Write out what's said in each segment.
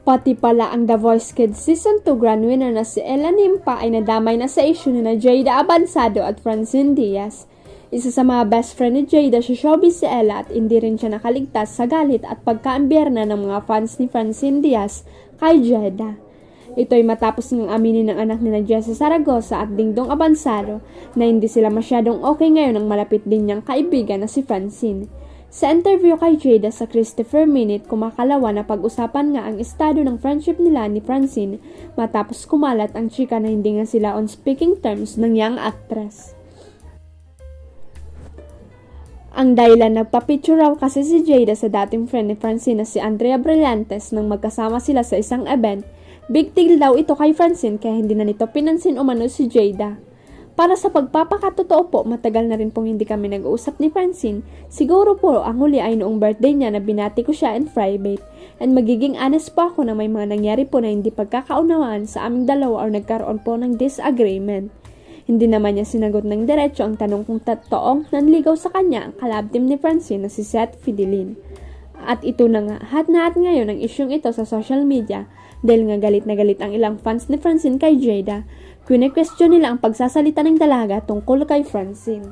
Pati pala ang The Voice Kids Season 2 grand winner na si Ella Nimpa ay nadamay na sa issue ni na Jada Abansado at Francine Diaz. Isa sa mga best friend ni Jada sa showbiz si Ella at hindi rin siya nakaligtas sa galit at pagkaambierna ng mga fans ni Francine Diaz kay Jada. Ito'y matapos ng aminin ng anak ni na Jessa Zaragoza at Dingdong Abansado na hindi sila masyadong okay ngayon ng malapit din niyang kaibigan na si Francine. Sa interview kay Jada sa Christopher Minute, kumakalawa na pag-usapan nga ang estado ng friendship nila ni Francine matapos kumalat ang chika na hindi nga sila on speaking terms ng young actress. Ang dahilan nagpa-picture raw kasi si Jada sa dating friend ni Francine na si Andrea Brillantes nang magkasama sila sa isang event. Big deal daw ito kay Francine kaya hindi na nito pinansin umano si Jada. Para sa pagpapakatotoo po, matagal na rin pong hindi kami nag-uusap ni Francine. Siguro po ang huli ay noong birthday niya na binati ko siya in private. And magiging honest po ako na may mga nangyari po na hindi pagkakaunawaan sa aming dalawa o nagkaroon po ng disagreement. Hindi naman niya sinagot ng diretso ang tanong kung totoong nanligaw sa kanya ang collab team ni Francine na si Seth Fidelin. At ito na nga, hat na hat ngayon ang isyong ito sa social media dahil nga galit na galit ang ilang fans ni Francine kay Jada. Kine-question nila ang pagsasalita ng dalaga tungkol kay Francine.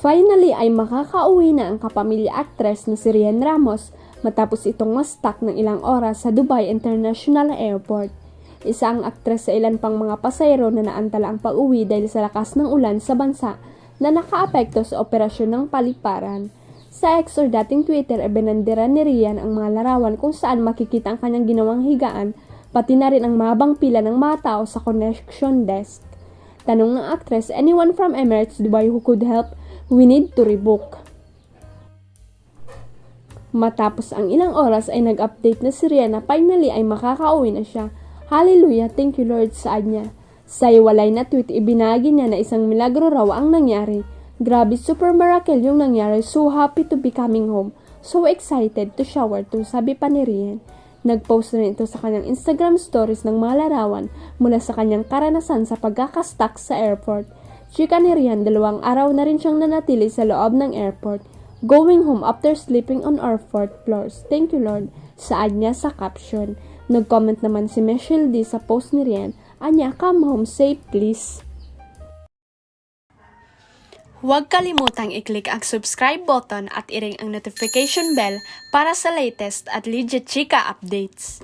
Finally ay makakauwi na ang kapamilya actress na si Rian Ramos matapos itong ma-stuck ng ilang oras sa Dubai International Airport. Isa ang actress sa ilan pang mga pasahero na naantala ang pag-uwi dahil sa lakas ng ulan sa bansa na nakaapekto sa operasyon ng paliparan. Sa X or dating Twitter, binandera ni Rian ang mga larawan kung saan makikita ang kanyang ginawang higaan, pati na rin ang mahabang pila ng mga tao sa connection desk. Tanong ng actress, anyone from Emirates Dubai who could help? We need to rebook. Matapos ang ilang oras ay nag-update na si Rian na finally ay makakauwi na siya. Hallelujah, thank you Lord, saad niya. Sa iwalay na tweet, ibinahagi niya na isang milagro raw ang nangyari. Grabe, super miracle yung nangyari. So happy to be coming home. So excited to shower too, sabi pa ni Rian. Nag-post rin ito sa kanyang Instagram stories ng mga larawan mula sa kanyang karanasan sa pagkakastuck sa airport. Chika ni Rian, 2 araw na rin siyang nanatili sa loob ng airport. Going home after sleeping on our 4th floors. Thank you Lord, saad niya sa caption. Nag-comment naman si Michelle D sa post ni Rian. Anya, come home safe please. Huwag kalimutang i-click ang subscribe button at i-ring ang notification bell para sa latest at legit chika updates.